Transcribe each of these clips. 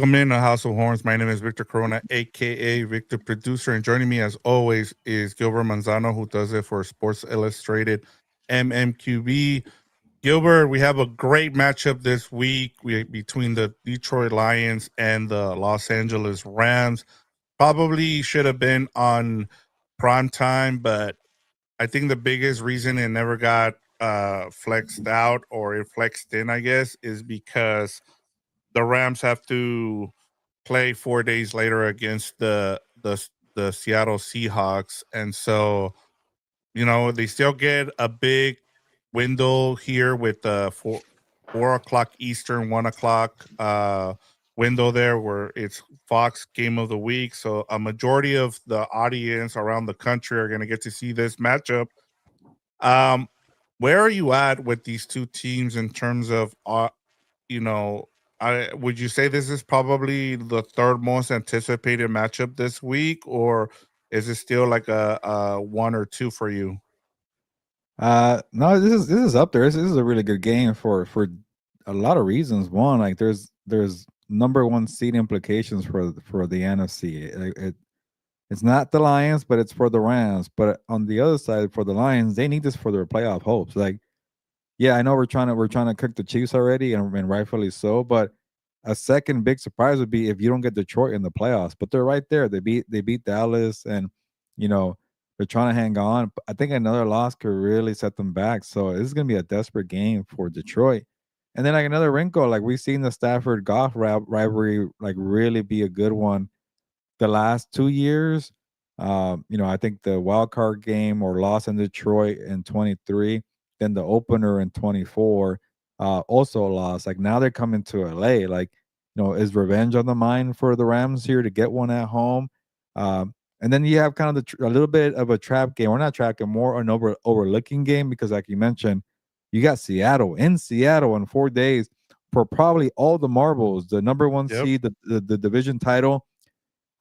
Welcome in to House of Horns. My name is Victor Corona, aka Victor Producer, and joining me as always is Gilbert Manzano, who does it for Sports Illustrated MMQB. Gilbert, we have a great matchup this week between the Detroit Lions and the Los Angeles Rams. Probably should have been on prime time, but I think the biggest reason it never got flexed out or it flexed in, I guess, is because the Rams have to play 4 days later against the Seattle Seahawks, and so they still get a big window here with the 4 o'clock Eastern, 1 o'clock window there where it's Fox Game of the Week. So a majority of the audience around the country are going to get to see this matchup. Um, where are you at with these two teams in terms of you know, would you say this is probably the third most anticipated matchup this week, or is it still like a one or two for you? No, this is up there. This is a really good game for a lot of reasons. One, like there's number one seed implications for the NFC. It's not the Lions, but it's for the Rams. But on the other side, for the Lions, they need this for their playoff hopes. Like, yeah, I know we're trying to cook the Chiefs already, and rightfully so. But a second big surprise would be if you don't get Detroit in the playoffs. But they're right there. They beat Dallas, and you know they're trying to hang on. I think another loss could really set them back. So this is gonna be a desperate game for Detroit. And then like another wrinkle, like we've seen the Stafford Goff rivalry like really be a good one the last 2 years. I think the wild card game or loss in Detroit in 23, then the opener in 24, also a loss. Like now they're coming to LA. Like, is revenge on the mind for the Rams here to get one at home? And then you have kind of a little bit of a trap game, or not trap game, more an overlooking game because, like you mentioned, you got Seattle in Seattle in 4 days for probably all the marbles, the number one Yep. seed, the division title.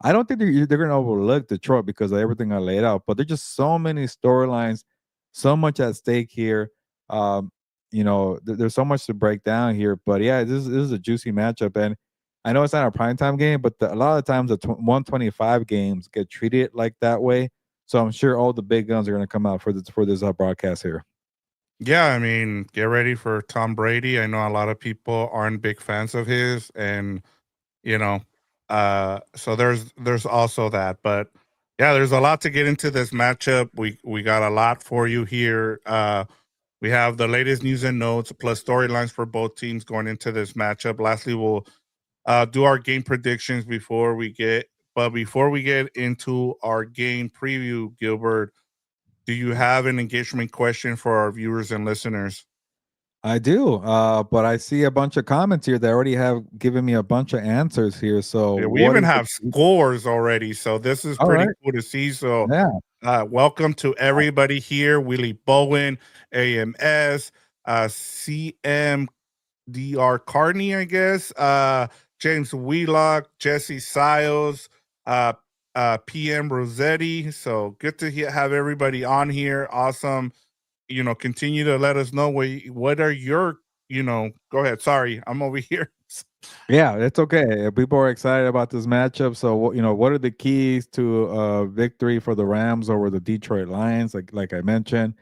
I don't think they're going to overlook Detroit because of everything I laid out, but there's just so many storylines, so much at stake here. There's so much to break down here, but yeah, this is a juicy matchup, and I know it's not a primetime game, but a lot of times the 125 games get treated like that way. So I'm sure all the big guns are going to come out for this broadcast here. Yeah, I mean, get ready for Tom Brady. I know a lot of people aren't big fans of his, and you know, so there's also that. But yeah, there's a lot to get into this matchup. We got a lot for you here. We have the latest news and notes plus storylines for both teams going into this matchup. Lastly, we'll do our game predictions before we get into our game preview, Gilbert, do you have an engagement question for our viewers and listeners? I do, but I see a bunch of comments here that already have given me a bunch of answers here. So Yeah, we what even is have it? scores already, so this is All pretty right, cool to see. So, yeah. welcome to everybody here. Willie Bowen, AMS, CMDR Carney, I guess. James Wheelock, Jesse Siles, uh, PM Rossetti. So good to have everybody on here. Awesome. Continue to let us know what are your, go ahead. Sorry, I'm over here. Yeah, it's okay. People are excited about this matchup. So, what are the keys to victory for the Rams over the Detroit Lions? Like I mentioned,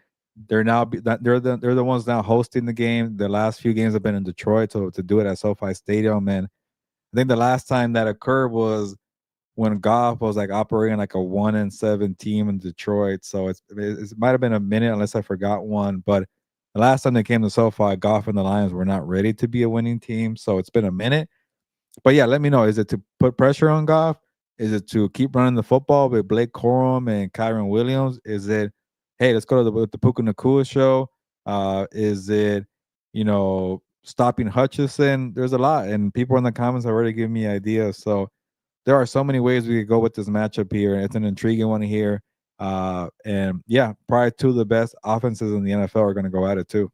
they're the ones now hosting the game. The last few games have been in Detroit, so to do it at SoFi Stadium, and I think the last time that occurred was when Goff was like operating like a 1-7 team in Detroit. So it might have been a minute unless I forgot one, but the last time they came to SoFi, Goff and the Lions were not ready to be a winning team. So it's been a minute. But yeah, let me know. Is it to put pressure on Goff? Is it to keep running the football with Blake Corum and Kyron Williams? Is it, hey, let's go to the Puka Nakua show? Is it, stopping Hutchison? There's a lot, and people in the comments have already given me ideas. So there are so many ways we could go with this matchup here. It's an intriguing one here. And yeah, probably two of the best offenses in the NFL are going to go at it too.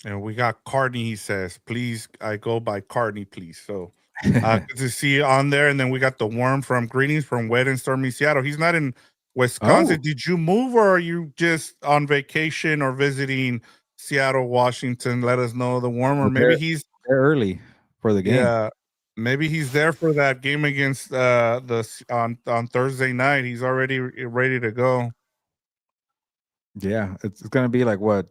And we got Carney, he says, please, I go by Carney, please. So good to see you on there. And then we got the worm from Greetings from Wet and Stormy Seattle. He's not in Wisconsin. Oh, Did you move or are you just on vacation or visiting Seattle, Washington? Let us know the worm, or maybe they're, he's they're early for the game. yeah. Maybe he's there for that game against on Thursday night. He's already ready to go. Yeah, it's gonna be like what?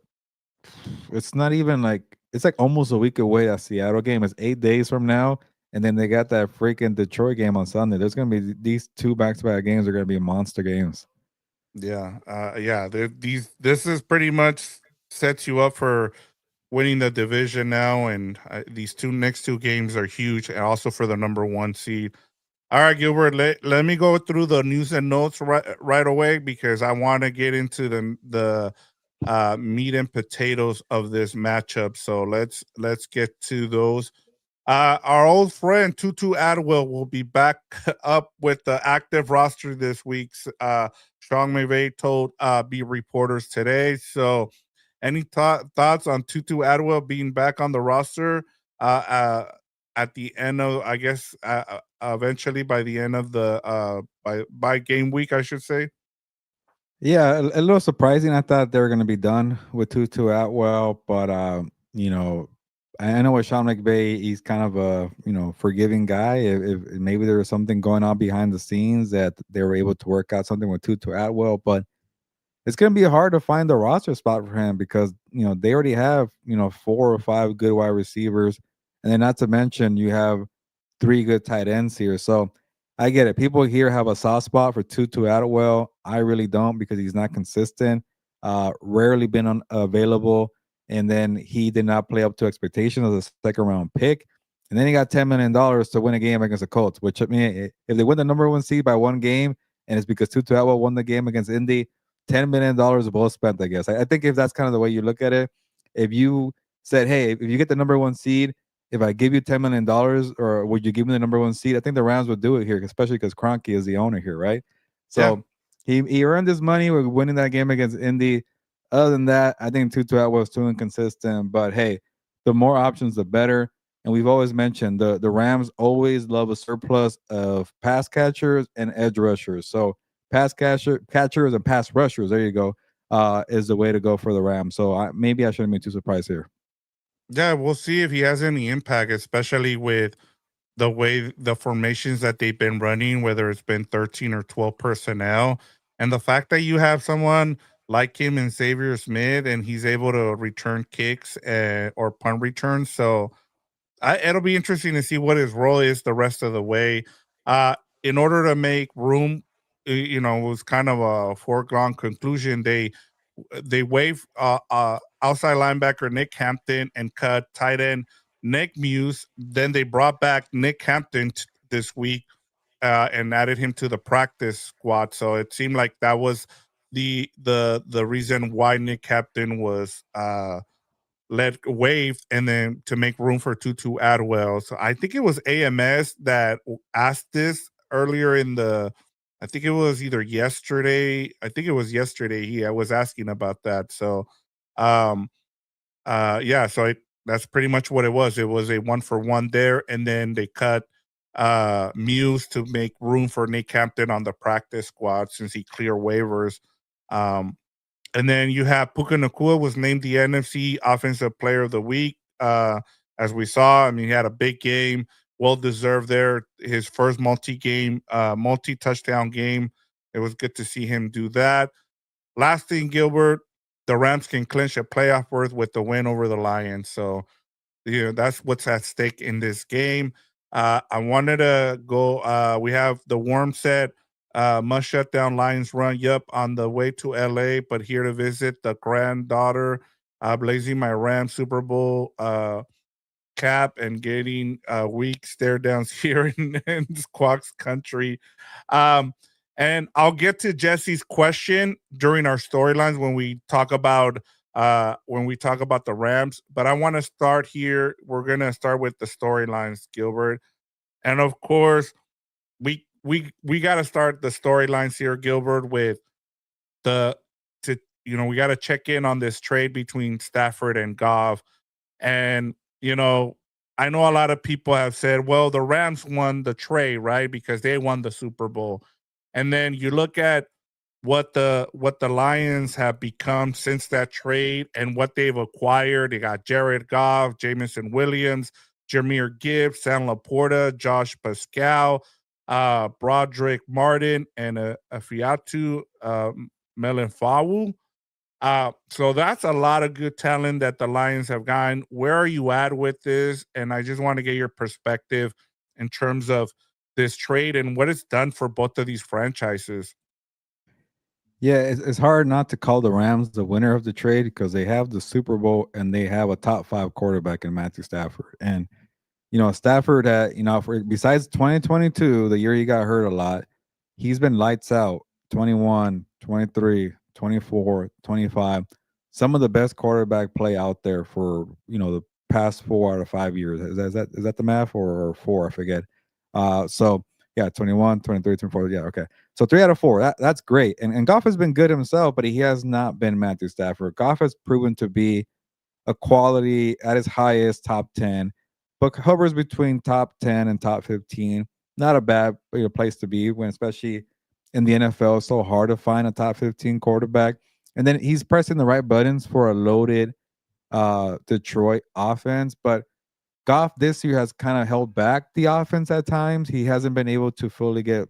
It's not even like it's like almost a week away. That Seattle game is 8 days from now, and then they got that freaking Detroit game on Sunday. There's gonna be these two back-to-back games are gonna be monster games. Yeah, yeah. This is pretty much sets you up for winning the division now, and these next two games are huge, and also for the number one seed. All right, Gilbert. Let me go through the news and notes right away because I want to get into the meat and potatoes of this matchup. So let's get to those. Our old friend Tutu Atwell will be back up with the active roster this week. Sean McVay told B reporters today. So, any thoughts on Tutu Atwell being back on the roster at the end of, I guess, eventually by the end of the by game week, I should say. Yeah, a little surprising. I thought they were going to be done with Tutu Atwell, but you know, I know with Sean McVay, he's kind of a forgiving guy. If maybe there was something going on behind the scenes that they were able to work out something with Tutu Atwell, but it's going to be hard to find the roster spot for him because they already have 4 or 5 good wide receivers, and then not to mention you have 3 good tight ends here. So I get it. People here have a soft spot for Tutu Atwell. I really don't because he's not consistent. Rarely been available, and then he did not play up to expectations as a second-round pick. And then he got $10 million to win a game against the Colts. Which, I mean, if they win the number one seed by one game, and it's because Tutu Atwell won the game against Indy, $10 million well spent. I guess. I think if that's kind of the way you look at it, if you said, "Hey, if you get the number one seed, if I give you $10 million, or would you give me the number one seed?" I think the Rams would do it here, especially because Kroenke is the owner here, right? Yeah, So he earned his money with winning that game against Indy. Other than that, I think Tutu Atwell was too inconsistent. But hey, the more options, the better. And we've always mentioned the Rams always love a surplus of pass catchers and edge rushers. So catchers and pass rushers, there you go, is the way to go for the Rams. So maybe I shouldn't be too surprised here. yeah. We'll see if he has any impact, especially with the way the formations that they've been running, whether it's been 13 or 12 personnel, and the fact that you have someone like him and Xavier Smith, and he's able to return kicks or punt returns. So it'll be interesting to see what his role is the rest of the way. Uh, in order to make room, it was kind of a foregone conclusion. They waived outside linebacker Nick Hampton and cut tight end Nick Muse. Then they brought back Nick Hampton this week and added him to the practice squad. So it seemed like that was the reason why Nick Hampton was let waived, and then to make room for Tutu Atwell. So I think it was AMS that asked this earlier in the. I think it was either yesterday. I think it was yesterday. I was asking about that. So, um, yeah. So that's pretty much what it was. It was a 1-for-1 there, and then they cut Muse to make room for Nick Hampton on the practice squad since he cleared waivers. Um, and then you have Puka Nakua was named the NFC Offensive Player of the Week. As we saw, I mean, he had a big game, well deserved there. His first multi-touchdown game. It was good to see him do that. Last thing, Gilbert, the Rams can clinch a playoff berth with the win over the Lions. So that's what's at stake in this game. I wanted to go. We have the warm set. Must shut down Lions run. Yup, on the way to LA, but here to visit the granddaughter. Blazing my Rams Super Bowl cap and getting weak stare downs here in Squawks country. Um, and I'll get to Jesse's question during our storylines when we talk about the Rams. But I want to start here. We're gonna start with the storylines, Gilbert, and of course we got to start the storylines here, Gilbert, with the to we got to check in on this trade between Stafford and Goff. And, I know a lot of people have said, well, the Rams won the trade, right? Because they won the Super Bowl. And then you look at what the Lions have become since that trade and what they've acquired. They got Jared Goff, Jamison Williams. Jameer Gibbs, Sam Laporta, Josh Pascal, Broderick Martin, and Afiatu Melenfawu. So that's a lot of good talent that the Lions have gotten. Where are you at with this? And I just want to get your perspective in terms of this trade and what it's done for both of these franchises. Yeah, it's hard not to call the Rams the winner of the trade because they have the Super Bowl and they have a top five quarterback in Matthew Stafford. And Stafford, besides 2022, the year he got hurt a lot, he's been lights out 21, 23, 24, 25. Some of the best quarterback play out there for, the past 4 out of 5 years. Is that the math or four? I forget. So yeah, 21, 23, 24. Yeah, okay. So 3 out of 4. That's great. And Goff has been good himself, but he has not been Matthew Stafford. Goff has proven to be a quality at his highest top 10, but hovers between top 10 and top 15. Not a bad place to be when, especially in the NFL, it's so hard to find a top 15 quarterback. And then he's pressing the right buttons for a loaded Detroit offense. But Goff this year has kind of held back the offense at times. He hasn't been able to fully get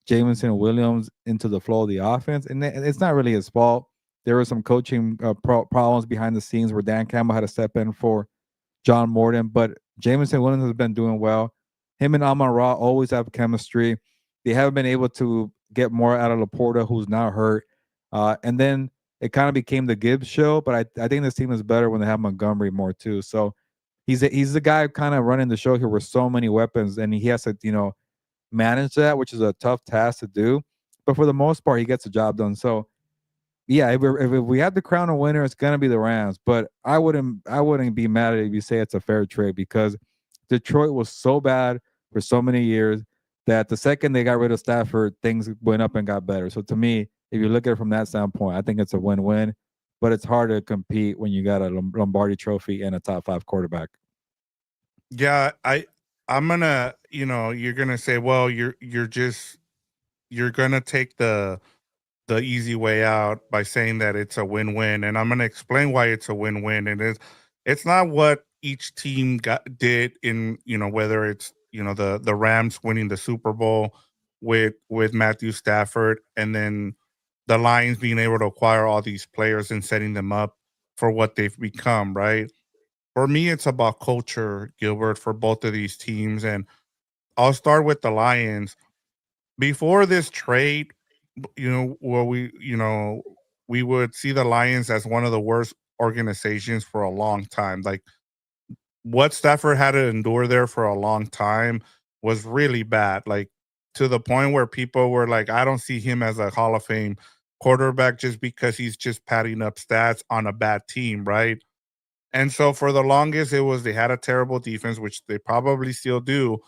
Jameson Williams into the flow of the offense. And it's not really his fault. There were some coaching problems behind the scenes where Dan Campbell had to step in for John Morton, but Jameson Williams has been doing well. Him and Amon Ra always have chemistry. They haven't been able to get more out of Laporta, who's now hurt. And then it kind of became the Gibbs show, but I think this team is better when they have Montgomery more too. So he's the guy kind of running the show here with so many weapons, and he has to manage that, which is a tough task to do. But for the most part, he gets the job done. So yeah, if we have to crown a winner, it's gonna be the Rams. But I wouldn't be mad at it if you say it's a fair trade because Detroit was so bad for so many years that the second they got rid of Stafford, things went up and got better. So to me, if you look at it from that standpoint, I think it's a win-win. But it's hard to compete when you got a Lombardi Trophy and a top five quarterback. Yeah, I'm gonna, you're gonna say, well, you're gonna take the easy way out by saying that it's a win-win, and I'm gonna explain why it's a win-win. And it's not what each team did in, whether it's, the Rams winning the Super Bowl with Matthew Stafford, and then the Lions being able to acquire all these players and setting them up for what they've become, right? For me, it's about culture, Gilbert, for both of these teams. And I'll start with the Lions. Before this trade, where we would see the Lions as one of the worst organizations for a long time. Like what Stafford had to endure there for a long time was really bad. Like to the point where people were like, I don't see him as a Hall of Fame quarterback just because he's just padding up stats on a bad team, right? And so for the longest, it was they had a terrible defense, which they probably still do,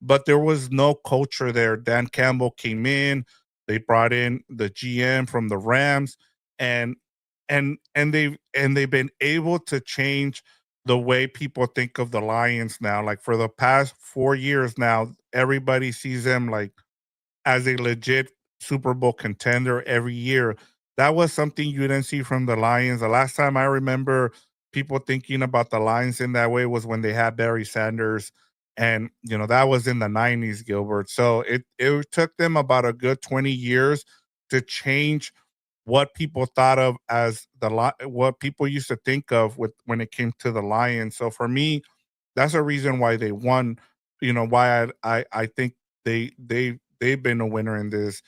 but there was no culture there. Dan Campbell came in, they brought in the GM from the Rams, and they've been able to change the way people think of the Lions now. Like for the past 4 years now, everybody sees them like as a legit Super Bowl contender every year. That was something you didn't see from the Lions. The last time I remember people thinking about the Lions in that way was when they had Barry Sanders, and that was in the 90s, Gilbert. So it took them about a good 20 years to change what people thought of as what people used to think of with when it came to the Lions. So for me, that's a reason why they won. Why I think they've been a winner in this.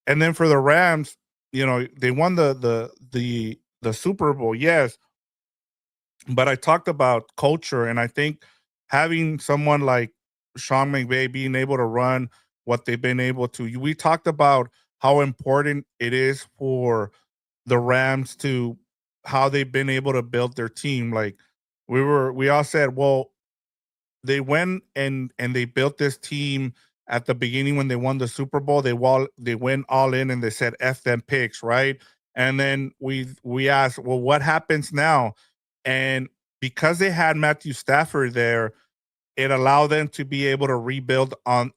And then for the Rams, they won the Super Bowl, yes, but I talked about culture, and I think having someone like Sean McVay being able to run what they've been able to. We talked about how important it is for the Rams to how they've been able to build their team. Like we all said, well, they went and they built this team at the beginning when they won the Super Bowl. They went all in and they said F them picks, right? And then we asked, well, what happens now? And because they had Matthew Stafford there, it allowed them to be able to rebuild on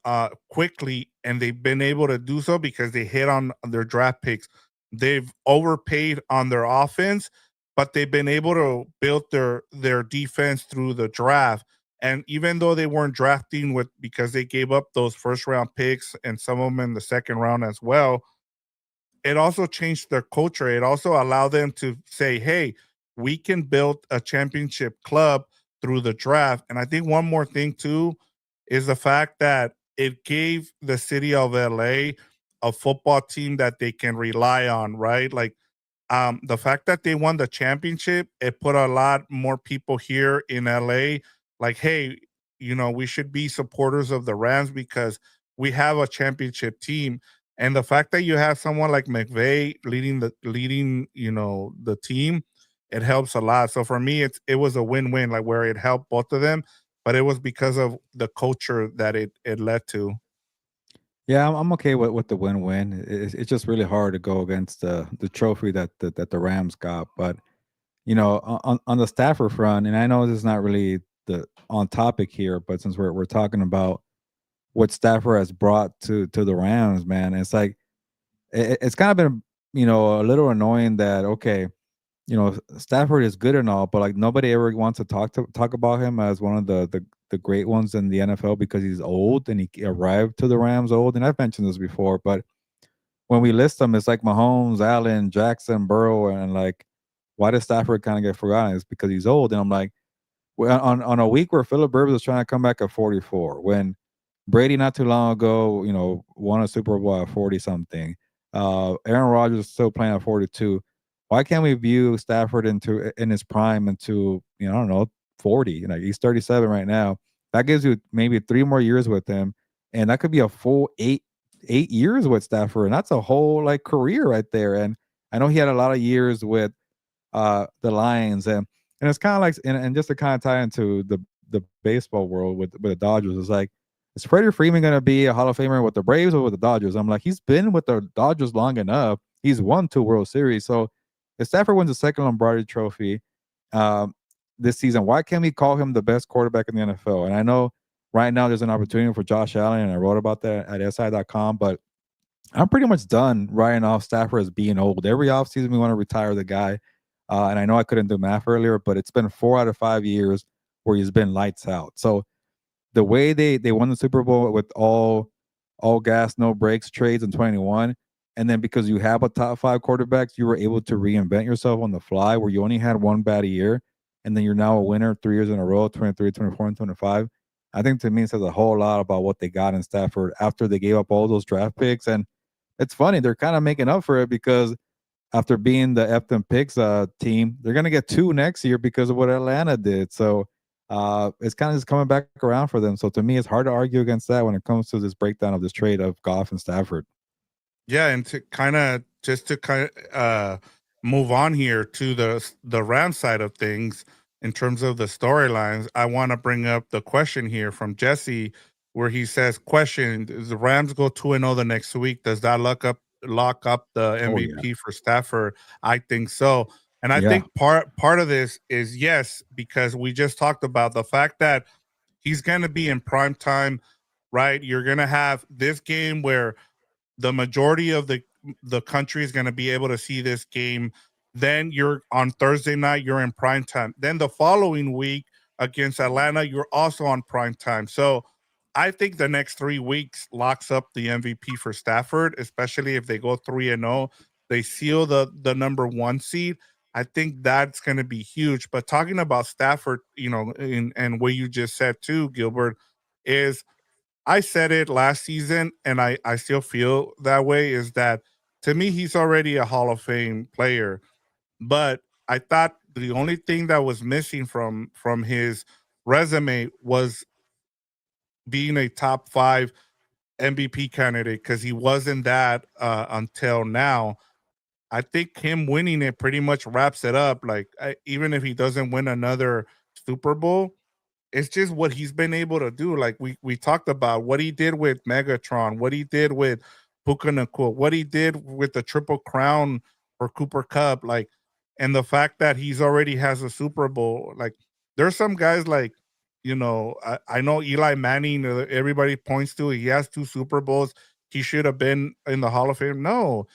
quickly, and they've been able to do so because they hit on their draft picks. They've overpaid on their offense, but they've been able to build their defense through the draft. And even though they weren't drafting with because they gave up those first round picks and some of them in the second round as well, it also changed their culture. It also allowed them to say, hey, we can build a championship club through the draft. And I think one more thing, too, is the fact that it gave the city of LA a football team that they can rely on, right? Like, the fact that they won the championship, it put a lot more people here in LA like, hey, we should be supporters of the Rams because we have a championship team. And the fact that you have someone like McVay leading the team, it helps a lot. So for me, it was a win-win, like where it helped both of them, but it was because of the culture that it led to. Yeah, I'm okay with the win-win. It's just really hard to go against the trophy that the Rams got. But on the Stafford front, and I know this is not really the on topic here, but since we're talking about what Stafford has brought to the Rams, man, it's like it's kind of been a little annoying that okay, Stafford is good and all, but like nobody ever wants to talk about him as one of the great ones in the NFL because he's old and he arrived to the Rams old. And I've mentioned this before, but when we list them, it's like Mahomes, Allen, Jackson, Burrow, and like why does Stafford kind of get forgotten? It's because he's old. And I'm like, well, on a week where Philip Rivers was trying to come back at 44, when Brady not too long ago, won a Super Bowl at 40 something. Aaron Rodgers is still playing at 42. Why can't we view Stafford in his prime into I don't know 40? Like he's 37 right now. That gives you maybe 3 more years with him, and that could be a full eight years with Stafford, and that's a whole like career right there. And I know he had a lot of years with the Lions, and it's kind of like and just to kind of tie into the baseball world with the Dodgers, it's like is Freddie Freeman going to be a Hall of Famer with the Braves or with the Dodgers? I'm like, he's been with the Dodgers long enough. He's won 2 World Series. So if Stafford wins the second Lombardi Trophy um, this season, why can't we call him the best quarterback in the NFL? And I know right now there's an opportunity for Josh Allen, and I wrote about that at SI.com, but I'm pretty much done writing off Stafford as being old. Every offseason, we want to retire the guy. And I know I couldn't do math earlier, but it's been 4 out of 5 years where he's been lights out. So the way they won the Super Bowl with all gas, no brakes trades in 21, and then because you have a top five quarterbacks, you were able to reinvent yourself on the fly where you only had one bad year, and then you're now a winner 3 years in a row, 23, 24, and 25. I think to me it says a whole lot about what they got in Stafford after they gave up all those draft picks. And it's funny, they're kind of making up for it because after being the Epton Picks team, they're gonna get two next year because of what Atlanta did. So it's kind of just coming back around for them. So to me, it's hard to argue against that when it comes to this breakdown of this trade of Goff and Stafford. Yeah, and to move on here to the Ram side of things in terms of the storylines, I want to bring up the question here from Jesse where he says, question, does the Rams go 2-0 the next week? Does that lock up the Oh yeah, MVP for Stafford? I think so. And I yeah, think part of this is yes, because we just talked about the fact that he's going to be in prime time, right? You're going to have this game where the majority of the country is going to be able to see this game. Then you're on Thursday night, you're in prime time. Then the following week against Atlanta, you're also on prime time. So I think the next 3 weeks locks up the MVP for Stafford, especially if they go 3-0. They seal the number one seed. I think that's going to be huge. But talking about Stafford, and what you just said too, Gilbert, is I said it last season, and I still feel that way. Is that to me, he's already a Hall of Fame player, but I thought the only thing that was missing from his resume was being a top five MVP candidate because he wasn't that until now. I think him winning it pretty much wraps it up. Like even if he doesn't win another Super Bowl, it's just what he's been able to do. Like we talked about what he did with Megatron, what he did with Puka Nakua, what he did with the Triple Crown for Cooper Cup, like, and the fact that he's already has a Super Bowl. Like, there's some guys like, I know Eli Manning. Everybody points to he has 2 Super Bowls. He should have been in the Hall of Fame. No,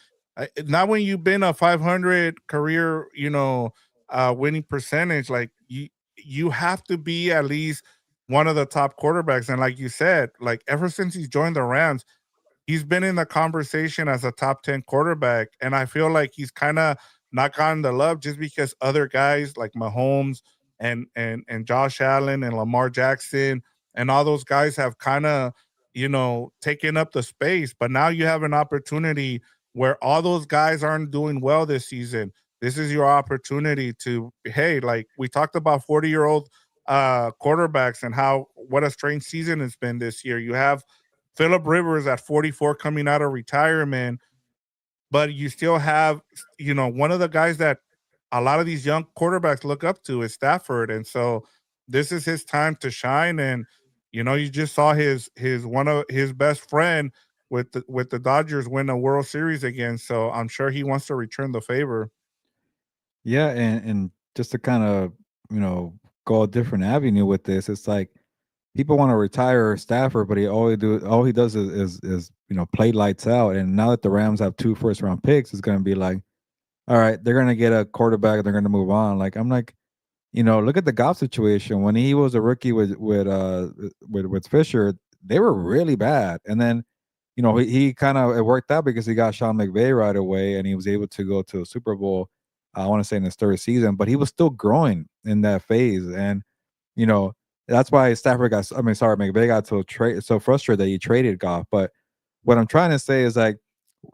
not when you've been a 500 career, winning percentage. Like you have to be at least one of the top quarterbacks. And like you said, like ever since he's joined the Rams, he's been in the conversation as a top 10 quarterback. And I feel like he's kind of not gotten the love just because other guys like Mahomes and Josh Allen and Lamar Jackson and all those guys have kind of, taken up the space. But now you have an opportunity where all those guys aren't doing well this season. This is your opportunity to, hey, like we talked about 40-year-old quarterbacks and how what a strange season it's been this year. You have Philip Rivers at 44 coming out of retirement, but you still have, one of the guys that a lot of these young quarterbacks look up to is Stafford. And so this is his time to shine. And, you just saw his one of his best friend with the Dodgers win a World Series again. So I'm sure he wants to return the favor. Yeah, and just to kind of go a different avenue with this, it's like people want to retire Stafford, but all he does is play lights out. And now that the Rams have 2 first-round picks, it's going to be like, all right, they're going to get a quarterback, they're going to move on. Like I'm like, look at the Goff situation when he was a rookie with Fisher. They were really bad, and then he kind of it worked out because he got Sean McVay right away, and he was able to go to a Super Bowl. I want to say in his third season, but he was still growing in that phase, and you know that's why Stafford got. I mean, sorry, McVay got so frustrated that he traded Goff. But what I'm trying to say is like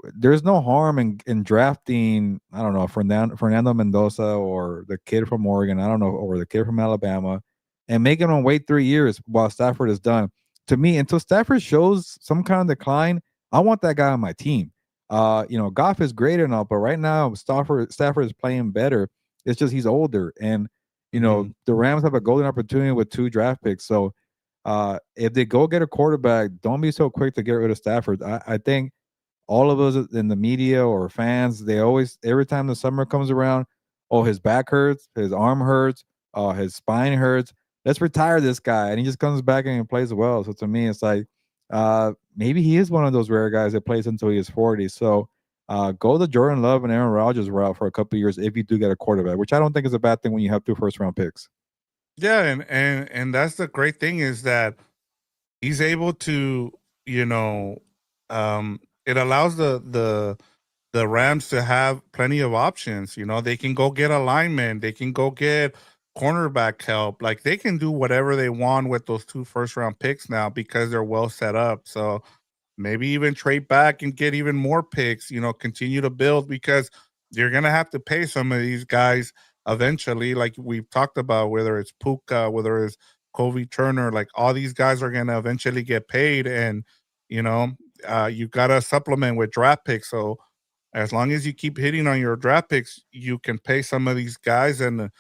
there's no harm in drafting, I don't know, Fernando Mendoza or the kid from Oregon, I don't know, or the kid from Alabama, and making them wait 3 years while Stafford is done. To me, until Stafford shows some kind of decline, I want that guy on my team. Goff is great and all, but right now Stafford is playing better. It's just he's older, and Mhm. the Rams have a golden opportunity with 2 draft picks. So if they go get a quarterback, don't be so quick to get rid of Stafford. I think all of us in the media or fans, they always every time the summer comes around, oh, his back hurts, his arm hurts, his spine hurts. Let's retire this guy, and he just comes back and he plays well. So to me, it's like maybe he is one of those rare guys that plays until he is 40. So go the Jordan Love and Aaron Rodgers route for a couple of years if you do get a quarterback, which I don't think is a bad thing when you have 2 first-round picks. Yeah, and that's the great thing is that he's able to, you know, it allows the Rams to have plenty of options. They can go get a lineman, they can go get cornerback help. Like they can do whatever they want with those 2 first-round picks now because they're well set up. So maybe even trade back and get even more picks, continue to build because you're going to have to pay some of these guys eventually, like we've talked about, whether it's Puka, whether it's Covey Turner, like all these guys are going to eventually get paid. And, you know, you got to supplement with draft picks. So as long as you keep hitting on your draft picks, you can pay some of these guys. And,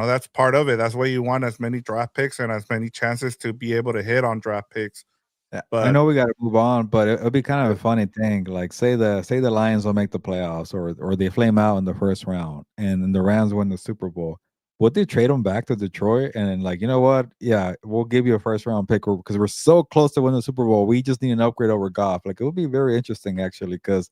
that's part of it. That's why you want as many draft picks and as many chances to be able to hit on draft picks. Yeah, I But know we got to move on, but it'll be kind of a funny thing. Like, say the Lions will make the playoffs, or they flame out in the first round, and then the Rams win the Super Bowl. Would they trade them back to Detroit and then, like, you know what? Yeah, we'll give you a first round pick because we're so close to winning the Super Bowl. We just need an upgrade over Goff. Like, it would be very interesting actually, because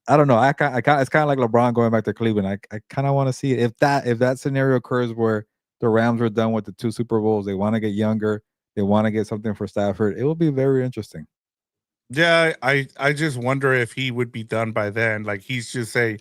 I don't know. It's kind of like LeBron going back to Cleveland. I kind of want to see it. If that scenario occurs where the Rams were done with the 2 Super Bowls, they want to get younger, they want to get something for Stafford. It will be very interesting. yeah, I just wonder if he would be done by then. Like he's just say,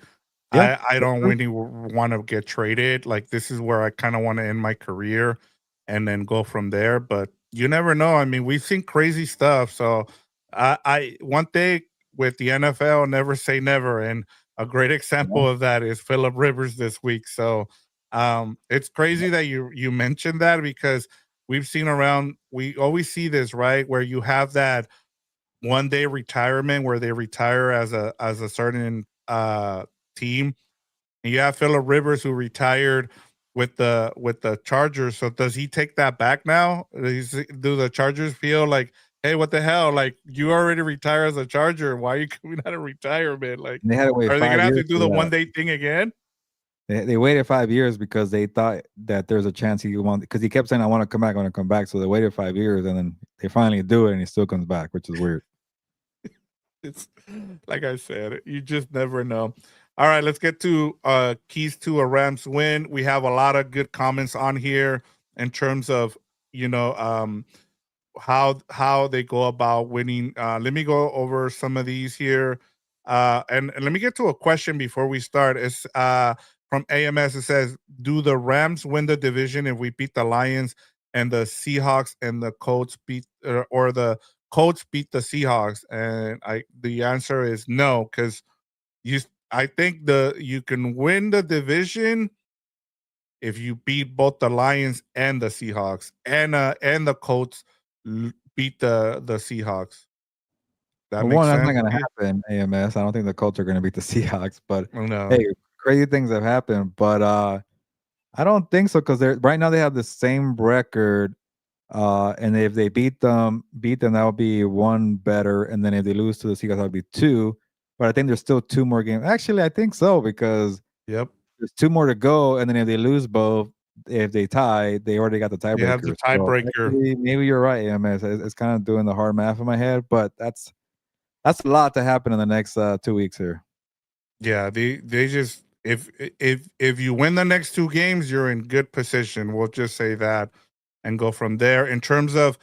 Yeah, I that's don't true. really want to get traded. Like this is where I kind of want to end my career and then go from there. But you never know. I mean, we've seen crazy stuff. So I one thing with the NFL, never say never. And a great Yeah, example of that is Philip Rivers this week. So it's crazy that you mentioned that because we've seen around. We always see this right where you have that 1 day retirement where they retire as a certain team. And you have Phillip Rivers who retired with the Chargers. So does he take that back now? Do the Chargers feel like, hey, what the hell? Like you already retire as a Charger. Why are you coming out of retirement? Like, and they had to wait are they gonna five have years to do for the that. 1 day thing again? They waited 5 years because they thought that there's a chance he want because he kept saying, "I want to come back, I want to come back." So they waited 5 years, and then they finally do it, and he still comes back, which is weird. It's like I said, you just never know. All right, let's get to keys to a Rams win. We have a lot of good comments on here in terms of how they go about winning. Let me go over some of these here. And let me get to a question before we start. It's from AMS. It says, do the Rams win the division if we beat the Lions and the Seahawks and the Colts beat or the Colts beat the Seahawks? And the answer is no, because you I think you can win the division if you beat both the Lions and the Seahawks, and the Colts beat the Seahawks. That Well, makes one, that's not sense going to to you? happen. AMS. I don't think the Colts are going to beat the Seahawks. But Oh, no. hey, crazy things have happened. But I don't think so because they're right now they have the same record. And if they beat them, that would be one better. And then if they lose to the Seahawks, that would be two. But I think there's still two more games. Actually, I think so because Yep. there's two more to go. And then if they lose both, if they tie, they already got the You have the tiebreaker. So tiebreaker. actually, maybe you're right, AMS. It's kind of doing the hard math in my head, but that's a lot to happen in the next 2 weeks here. Yeah, they just if you win the next two games, you're in good position. We'll just say that and go from there. In terms of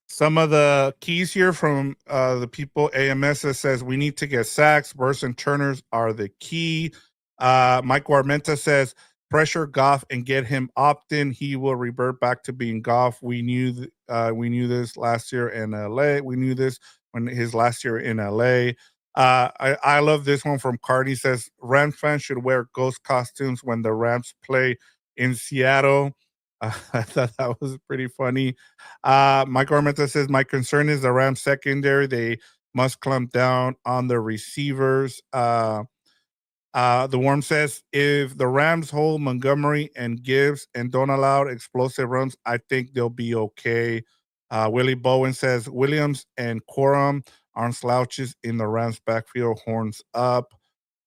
some of the keys here from the people, AMS says we need to get sacks. Burst and Turners are the key. Mike Armenta says pressure Goff and get him opt-in. He will revert back to being Goff. We knew this last year in LA. We knew this when his last year in LA. I love this one from Cardi. Says Rams fans should wear ghost costumes when the Rams play in Seattle. I thought that was pretty funny. Mike Armenta says my concern is the Rams secondary. They must clamp down on the receivers. The Worm says if the Rams hold Montgomery and Gibbs and don't allow explosive runs, I think they'll be okay. Willie Bowen says Williams and Corum aren't slouches in the Rams backfield, horns up.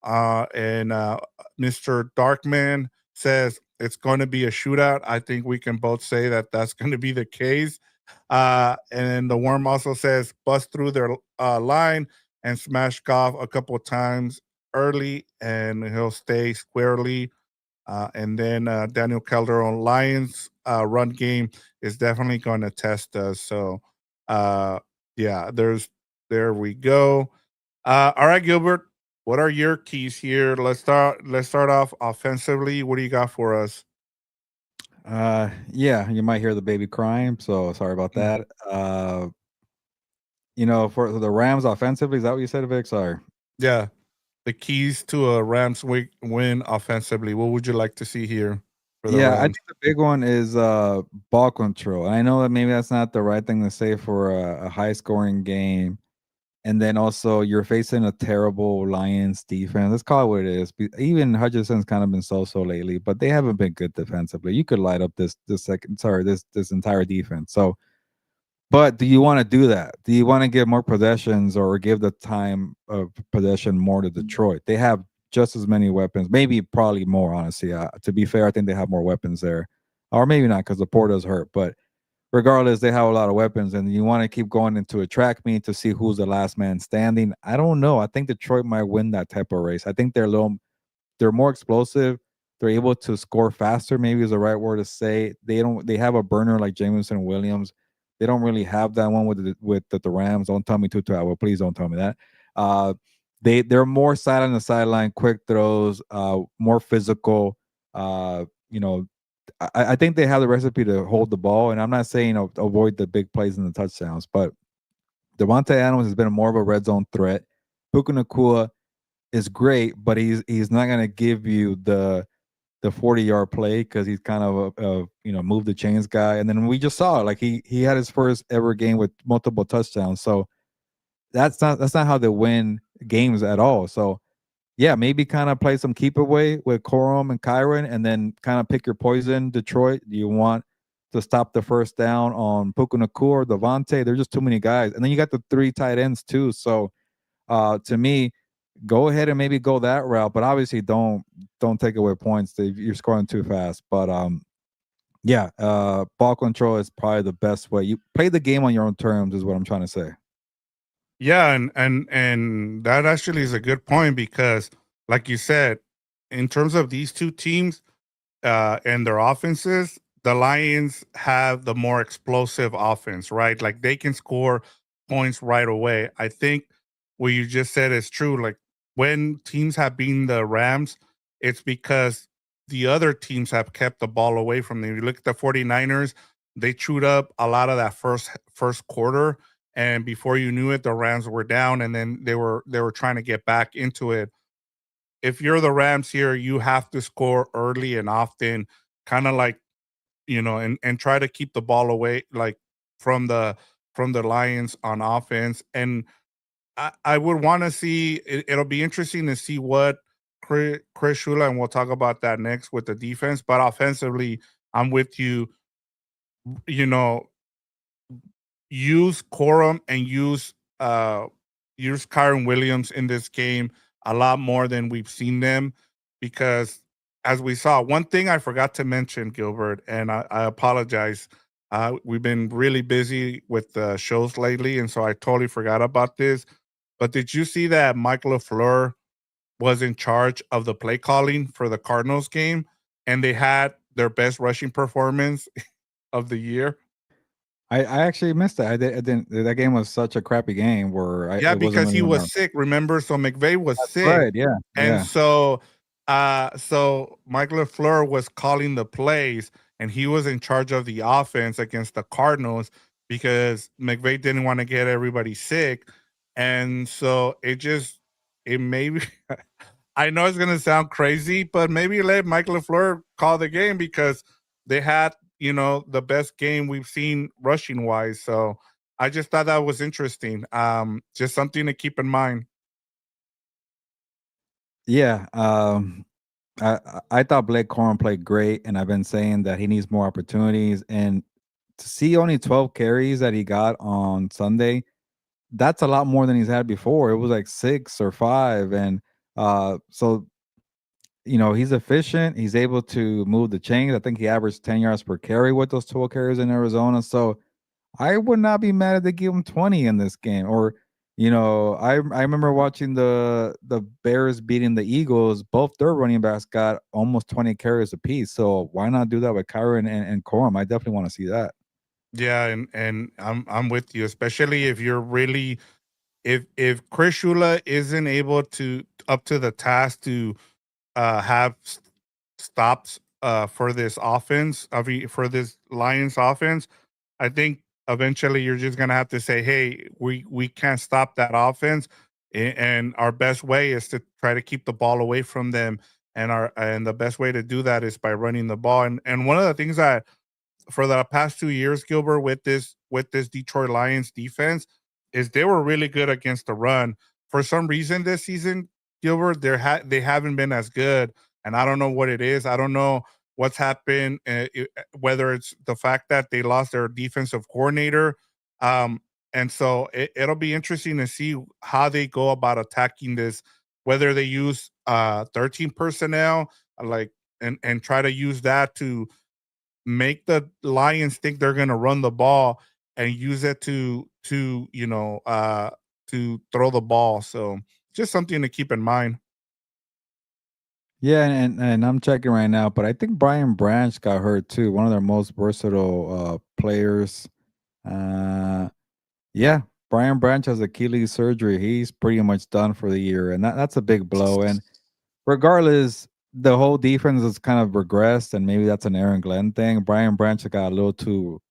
And Mr. Darkman says it's going to be a shootout. I think we can both say that that's going to be the case. And the Worm also says bust through their line and smash Goff a couple of times early, and he'll stay squarely. And then Daniel Calderon Lions run game is definitely going to test us. So, yeah, there we go. All right, Gilbert. What are your keys here? Let's start off offensively. What do you got for us? Yeah, you might hear the baby crying, so sorry about Mm. that. For the Rams offensively, is that what you said, Vic? Sorry. Yeah, the keys to a Rams win offensively. What would you like to see here for the Yeah, I Rams? think the big one is ball control. I know that maybe that's not the right thing to say for a high scoring game. And then also you're facing a terrible Lions defense. Let's call it what it is. Even Hutchinson's kind of been so lately, but they haven't been good defensively. You could light up this entire defense. So, but do you want to do that? Do you want to give more possessions or give the time of possession more to Detroit? They have just as many weapons, maybe probably more. Honestly, to be fair, I think they have more weapons there, or maybe not because the port does hurt, but regardless, they have a lot of weapons, and you want to keep going into a track meet to see who's the last man standing. I don't know. I think Detroit might win that type of race. I think they're more explosive. They're able to score faster, maybe is the right word to say. They have a burner like Jameson Williams. They don't really have that one with the Rams. Don't tell me well, please don't tell me that. Uh, they're more side on the sideline, quick throws, more physical. You know, I think they have the recipe to hold the ball, and I'm not saying avoid the big plays and the touchdowns, but Devontae Adams has been more of a red zone threat. Puka Nacua is great, but he's not going to give you the 40-yard play because he's kind of a move the chains guy. And then we just saw like he had his first ever game with multiple touchdowns. So that's not how they win games at all. So yeah, maybe kind of play some keep away with Corum and Kyron, and then kind of pick your poison. Detroit, do you want to stop the first down on Puka Nacua or Devontae? There's just too many guys, and then you got the three tight ends too. So to me, go ahead and maybe go that route, but obviously don't take away points. You're scoring too fast. But yeah, ball control is probably the best way. You play the game on your own terms, is what I'm trying to say. Yeah, and that actually is a good point because, like you said, in terms of these two teams and their offenses, the Lions have the more explosive offense, right? Like they can score points right away. I think what you just said is true. Like when teams have beaten the Rams, it's because the other teams have kept the ball away from them. You look at the 49ers, they chewed up a lot of that first quarter. And before you knew it, the Rams were down and then they were trying to get back into it. If you're the Rams here, you have to score early and often, kind of like, and try to keep the ball away, like from the from the Lions on offense. And I would want to see. It'll be interesting to see what Chris Shula, and we'll talk about that next with the defense. But offensively, I'm with you. You know, use Corum and use Kyron Williams in this game a lot more than we've seen them, because as we saw, one thing I forgot to mention, Gilbert, and I apologize. We've been really busy with the shows lately, and so I totally forgot about this. But did you see that Mike LaFleur was in charge of the play calling for the Cardinals game, and they had their best rushing performance of the year? I actually missed that. I didn't. That game was such a crappy game where Yeah, it wasn't because he really on was our. sick, remember? So McVay was That's sick. right. Yeah. And Yeah. so Mike LaFleur was calling the plays, and he was in charge of the offense against the Cardinals because McVay didn't want to get everybody sick. And so it maybe I know it's gonna sound crazy, but maybe let Mike LaFleur call the game because they had, the best game we've seen rushing wise. So I just thought that was interesting. Just something to keep in mind. Yeah. I thought Blake Corum played great, and I've been saying that he needs more opportunities. And to see only 12 carries that he got on Sunday, that's a lot more than he's had before. It was like 6 or 5, and so he's efficient. He's able to move the chains. I think he averaged 10 yards per carry with those 12 carries in Arizona. So I would not be mad if they give him 20 in this game. Or, I remember watching the Bears beating the Eagles. Both their running backs got almost 20 carries apiece. So why not do that with Kyron and Corum? I definitely want to see that. Yeah, and I'm with you, especially if you're really, if Chris Shula isn't able to up to the task to have stops for this offense, for this Lions offense. I think eventually you're just gonna have to say, "Hey, we can't stop that offense, and our best way is to try to keep the ball away from them, and the best way to do that is by running the ball." And one of the things that for the past 2 years, Gilbert, with this Detroit Lions defense, is they were really good against the run. For some reason this season, Gilbert, they haven't been as good, and I don't know what it is. I don't know what's happened, whether it's the fact that they lost their defensive coordinator, um, and so it'll be interesting to see how they go about attacking this. Whether they use 13 personnel, like, and try to use that to make the Lions think they're going to run the ball and use it to throw the ball. So just something to keep in mind. Yeah, and I'm checking right now, but I think Brian Branch got hurt too. One of their most versatile players. Uh, yeah, Brian Branch has Achilles surgery. He's pretty much done for the year, and that's a big blow. And regardless, the whole defense has kind of regressed, and maybe that's an Aaron Glenn thing. Brian Branch got a little too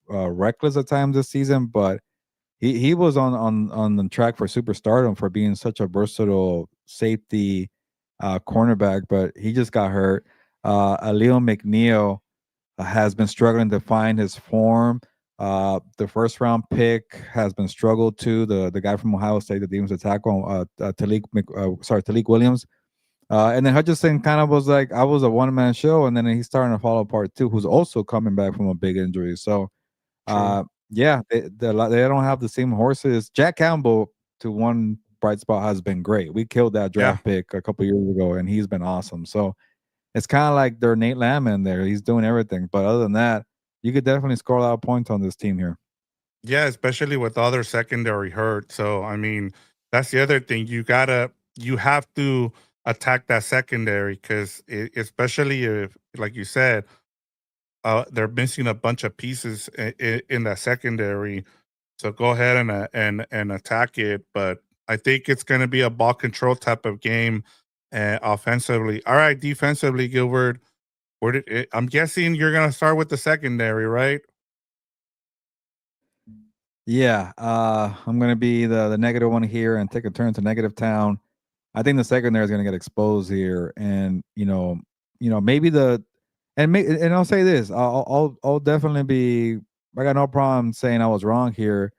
reckless at times this season, but he was on the track for superstardom for being such a versatile safety cornerback, but he just got hurt. Aleo McNeil has been struggling to find his form. The first round pick has been struggled too. The guy from Ohio State, the defensive tackle, Talik Williams. And then Hutchinson kind of was like, I was a one man show, and then he's starting to fall apart too. Who's also coming back from a big injury. So True. yeah, they don't have the same horses. Jack Campbell, to one bright spot, has been great. We killed that Yeah. draft pick a couple years ago, and he's been awesome. So it's kind of like their Nate Lamb in there. He's doing everything. But other than that, you could definitely score a lot of points on this team here. Yeah, especially with other secondary hurt. So I mean, that's the other thing. You have to attack that secondary because especially if, like you said, they're missing a bunch of pieces in that secondary. So go ahead and attack it. But I think it's going to be a ball control type of game, offensively. All right, defensively, Gilbert. I'm guessing you're going to start with the secondary, right? Yeah, I'm gonna be the negative one here and take a turn to negative town. I think the secondary is gonna get exposed here, and maybe and I'll say this, I'll definitely be. I got no problem saying I was wrong here,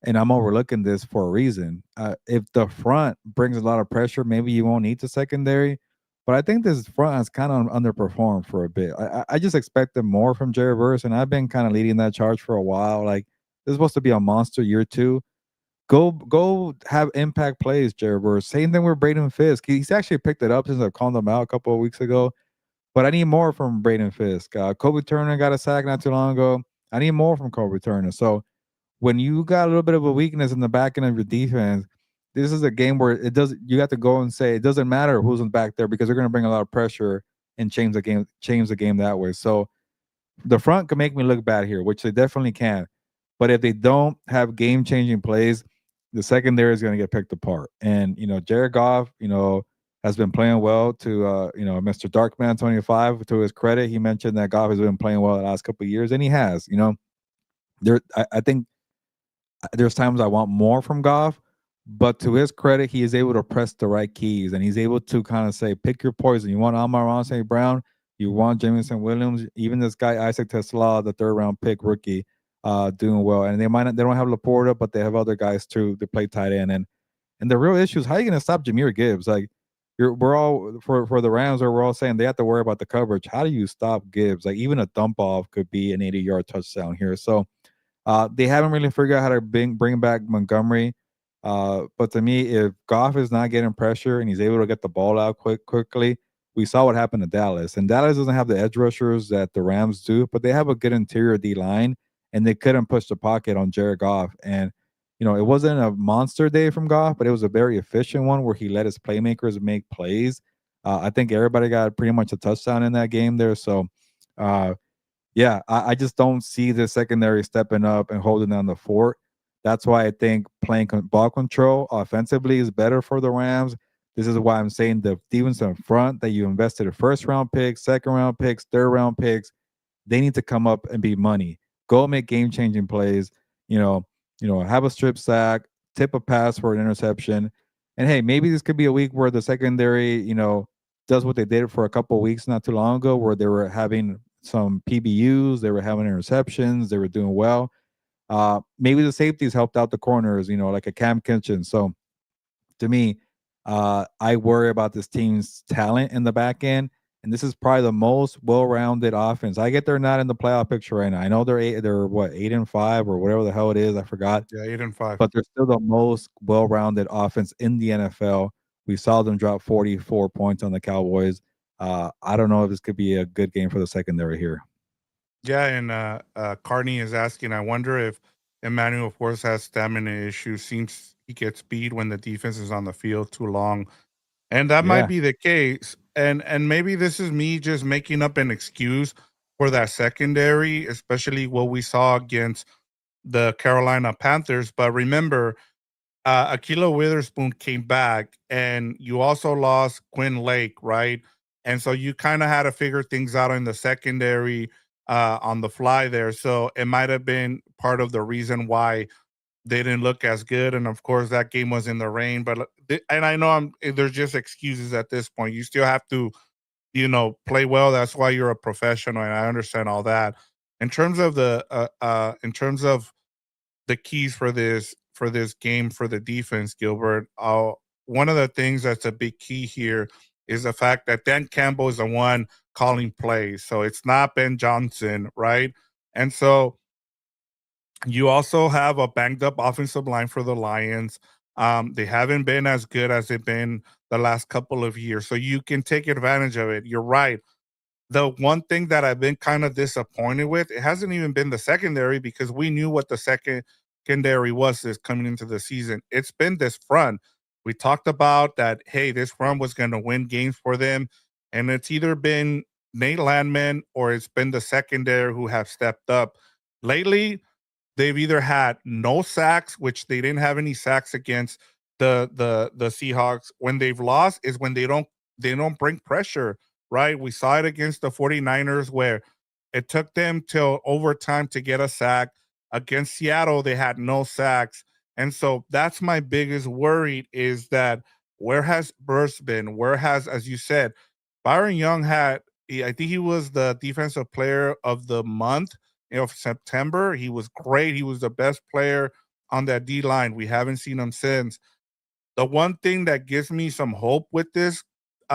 and I'm overlooking this for a reason. If the front brings a lot of pressure, maybe you won't need the secondary. But I think this front has kind of underperformed for a bit. I just expected more from Jared Verse, and I've been kind of leading that charge for a while. Like this is supposed to be a monster year two. Go have impact plays, Jared Verse. Same thing with Braden Fisk. He's actually picked it up since I've called him out a couple of weeks ago. But I need more from Braden Fisk. Kobe Turner got a sack not too long ago. I need more from Kobe Turner. So when you got a little bit of a weakness in the back end of your defense, this is a game where it does. You have to go and say it doesn't matter who's in back there because they're going to bring a lot of pressure and change the game that way. So the front can make me look bad here, which they definitely can. But if they don't have game changing plays, the secondary is going to get picked apart. And Jared Goff, has been playing well. To Mr. Darkman 25, to his credit, he mentioned that Goff has been playing well the last couple of years, and he has. I think there's times I want more from Goff, but to his credit, he is able to press the right keys and he's able to kind of say, pick your poison. You want Amon St. Brown, you want Jameson Williams, even this guy Isaac Tesla, the third round pick rookie, doing well. And they don't have Laporta, but they have other guys too to play tight end. And the real issue is how are you going to stop Jameer Gibbs? Like we're all for the Rams, or we're all saying they have to worry about the coverage. How do you stop Gibbs? Like even a dump off could be an 80-yard touchdown here. So they haven't really figured out how to bring back Montgomery. But to me, if Goff is not getting pressure and he's able to get the ball out quickly, we saw what happened to Dallas. And Dallas doesn't have the edge rushers that the Rams do, but they have a good interior D line, and they couldn't push the pocket on Jared Goff. And it wasn't a monster day from Goff, but it was a very efficient one where he let his playmakers make plays. I think everybody got pretty much a touchdown in that game there. So yeah, I just don't see the secondary stepping up and holding down the fort. That's why I think playing ball control offensively is better for the Rams. This is why I'm saying the defense in front that you invested in first round picks, second round picks, third round picks, they need to come up and be money. Go make game changing plays. Have a strip sack, tip a pass for an interception, and hey, maybe this could be a week where the secondary, does what they did for a couple of weeks not too long ago, where they were having some PBUs, they were having interceptions, they were doing well. Maybe the safeties helped out the corners, like a Cam Kitchen. So to me, I worry about this team's talent in the back end, and this is probably the most well-rounded offense. I get they're not in the playoff picture right now. I know they're what 8-5 or whatever the hell it is. I forgot. Yeah, 8-5. But they're still the most well-rounded offense in the NFL. We saw them drop 44 points on the Cowboys. I don't know if this could be a good game for the secondary here. Yeah, and Carney is asking, I wonder if Emmanuel Force has stamina issues. Seems he gets beat when the defense is on the field too long. And that might Yeah. be the case. And maybe this is me just making up an excuse for that secondary, especially what we saw against the Carolina Panthers. But remember, Akila Witherspoon came back, and you also lost Quinn Lake, right? And so you kind of had to figure things out in the secondary on the fly there. So it might have been part of the reason why they didn't look as good. And of course, that game was in the rain. But and I know there's just excuses at this point. You still have to, play well. That's why you're a professional, and I understand all that. In terms of the keys for this game for the defense, Gilbert. One of the things that's a big key here is the fact that Dan Campbell is the one calling plays, so it's not Ben Johnson, right? And so you also have a banged up offensive line for the Lions. They haven't been as good as they've been the last couple of years, so you can take advantage of it. You're right. The one thing that I've been kind of disappointed with, it hasn't even been the secondary because we knew what the secondary was this coming into the season. It's been this front. We talked about that, hey, this front was going to win games for them. And it's either been Nate Landman or it's been the secondary who have stepped up. Lately, they've either had no sacks, which they didn't have any sacks against the Seahawks. When they've lost is when they don't bring pressure, right? We saw it against the 49ers where it took them till overtime to get a sack. Against Seattle, they had no sacks. And so that's my biggest worry is that where has Burst been? Where has, as you said, Byron Young I think he was the defensive player of the month of September. He was great. He was the best player on that D line. We haven't seen him since. The one thing that gives me some hope with this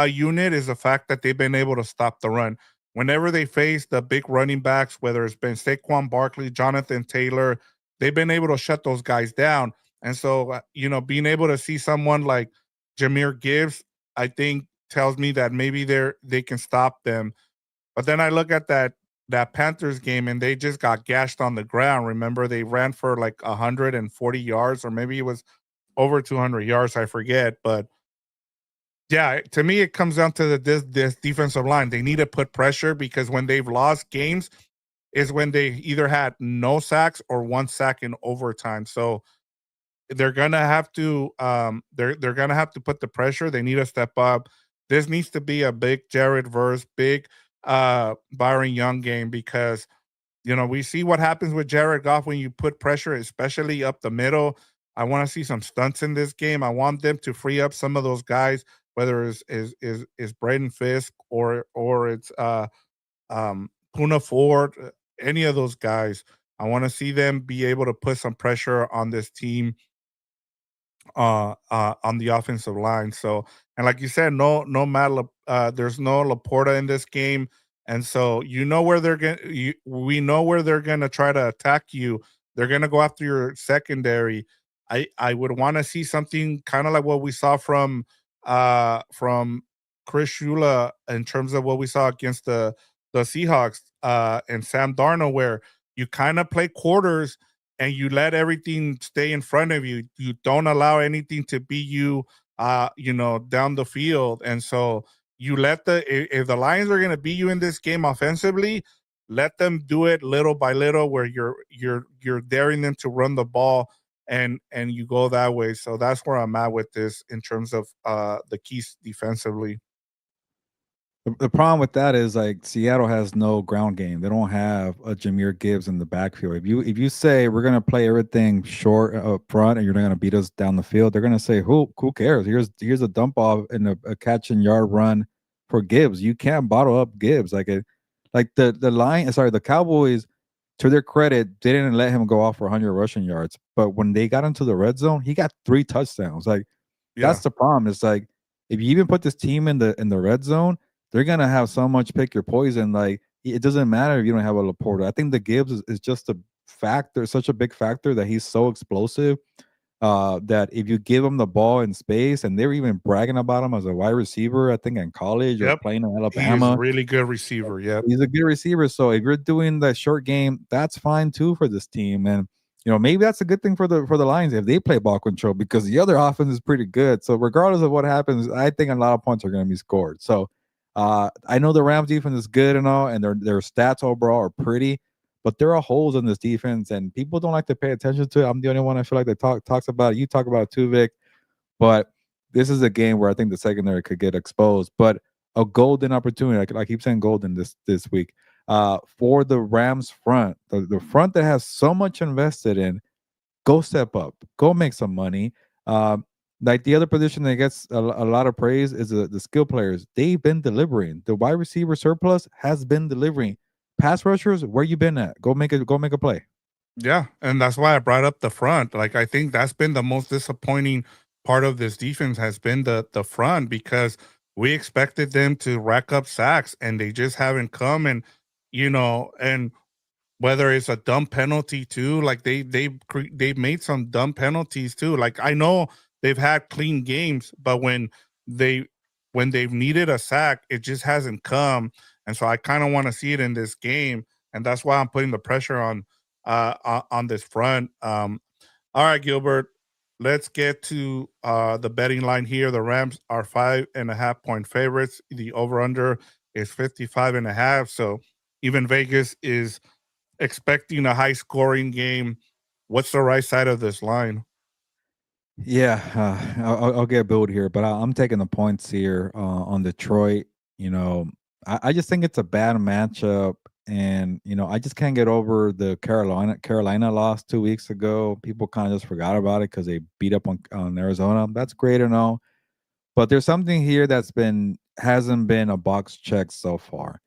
unit is the fact that they've been able to stop the run. Whenever they face the big running backs, whether it's been Saquon Barkley, Jonathan Taylor, they've been able to shut those guys down. And so, being able to see someone like Jameer Gibbs, I think tells me that maybe they can stop them. But then I look at that Panthers game and they just got gashed on the ground. Remember, they ran for like 140 yards, or maybe it was over 200 yards. I forget, but yeah, to me it comes down to this defensive line. They need to put pressure because when they've lost games is when they either had no sacks or one sack in overtime. So they're gonna have to they're gonna have to put the pressure. They need to step up. This needs to be a big Jared Verse, big Byron Young game because we see what happens with Jared Goff when you put pressure, especially up the middle. I want to see some stunts in this game. I want them to free up some of those guys, whether it's Braden Fisk or it's Puna Ford, any of those guys. I want to see them be able to put some pressure on this team on the offensive line. So, and like you said, there's no Laporta in this game, and so where they're going. We know where they're going to try to attack you. They're going to go after your secondary. I would want to see something kind of like what we saw from Chris Shula in terms of what we saw against the Seahawks and Sam Darnold, where you kind of play quarters and you let everything stay in front of you. You don't allow anything to beat you, down the field. And so you let if the Lions are going to beat you in this game offensively, let them do it little by little, where you're daring them to run the ball, and you go that way. So that's where I'm at with this in terms of the keys defensively. The problem with that is like Seattle has no ground game. They don't have a Jameer Gibbs in the backfield. If you say we're gonna play everything short up front and you're not gonna beat us down the field, they're gonna say who cares? Here's a dump off and a catch and yard run for Gibbs. You can't bottle up Gibbs like the Cowboys. To their credit, they didn't let him go off for 100 rushing yards. But when they got into the red zone, he got 3 touchdowns. Like Yeah. that's the problem. It's like if you even put this team in the red zone, they're gonna have so much pick your poison. Like it doesn't matter if you don't have a Laporta. I think the Gibbs is just a factor, such a big factor that he's so explosive. That if you give him the ball in space, and they're even bragging about him as a wide receiver, I think in college or Yep. playing in He is a Alabama, really good receiver. Yep. he's a good receiver. So if you're doing that short game, that's fine too for this team. And maybe that's a good thing for the Lions if they play ball control because the other offense is pretty good. So regardless of what happens, I think a lot of points are going to be scored. So I know the Rams defense is good and all, and their stats overall are pretty, but there are holes in this defense, and people don't like to pay attention to it. I'm the only one I feel like that talks about it. You talk about it too, Vic. But this is a game where I think the secondary could get exposed. But a golden opportunity, I keep saying golden this week, for the Rams front, the front that has so much invested in, go step up, go make some money. Like the other position that gets a lot of praise is the skill players. They've been delivering. The wide receiver surplus has been delivering. Pass rushers, where you been at? Go make a play. Yeah, and that's why I brought up the front. Like I think that's been the most disappointing part of this defense has been the front because we expected them to rack up sacks and they just haven't come and whether it's a dumb penalty too, like they've made some dumb penalties too. Like I know they've had clean games, but they when they've needed a sack, it just hasn't come. And so I kind of want to see it in this game, and that's why I'm putting the pressure on this front. All right, Gilbert, let's get to the betting line here. The Rams are 5.5 point favorites. The over under is 55.5. So even Vegas is expecting a high scoring game. What's the right side of this line? Yeah, I'll get booed here, but I'm taking the points here on Detroit. You know, I just think it's a bad matchup, and I just can't get over the Carolina loss 2 weeks ago. People kind of just forgot about it because they beat up on Arizona. That's great and all, but there's something here that's been hasn't been a box check so far.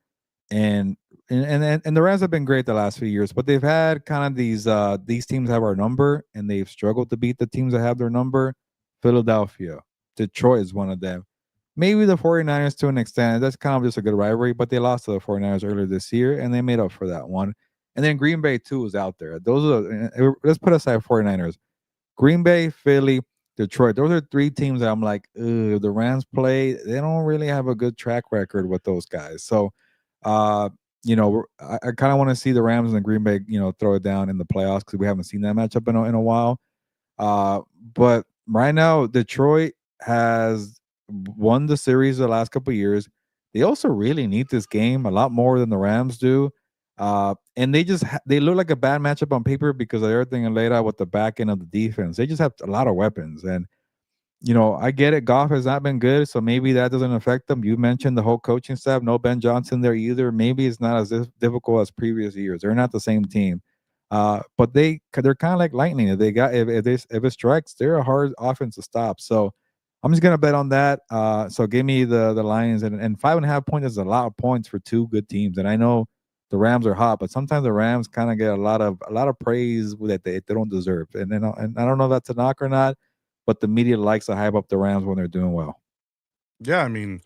And and the Rams have been great the last few years, but they've had kind of these teams have our number, and they've struggled to beat the teams that have their number. Philadelphia, Detroit is one of them. Maybe the 49ers to an extent. That's kind of just a good rivalry, but they lost to the 49ers earlier this year, and they made up for that one. And then Green Bay too is out there. Those are let's put aside 49ers. Green Bay, Philly, Detroit. Those are three teams that I'm like, ugh, the Rams play. They don't really have a good track record with those guys. So, uh, I kind of want to see the Rams and the Green Bay, throw it down in the playoffs because we haven't seen that matchup in a while. But right now, Detroit has won the series the last couple of years. They also really need this game a lot more than the Rams do. And they look like a bad matchup on paper because of everything laid out with the back end of the defense. They just have a lot of weapons, and I get it. Goff has not been good, so maybe that doesn't affect them. You mentioned the whole coaching staff. No Ben Johnson there either. Maybe it's not as difficult as previous years. They're not the same team, but they're kind of like lightning. If they got if it strikes, they're a hard offense to stop. So I'm just gonna bet on that. So give me the Lions, and 5.5 points is a lot of points for two good teams. And I know the Rams are hot, but sometimes the Rams kind of get a lot of praise that they don't deserve. And I don't know if that's a knock or not, but the media likes to hype up the Rams when they're doing well. Yeah, I mean,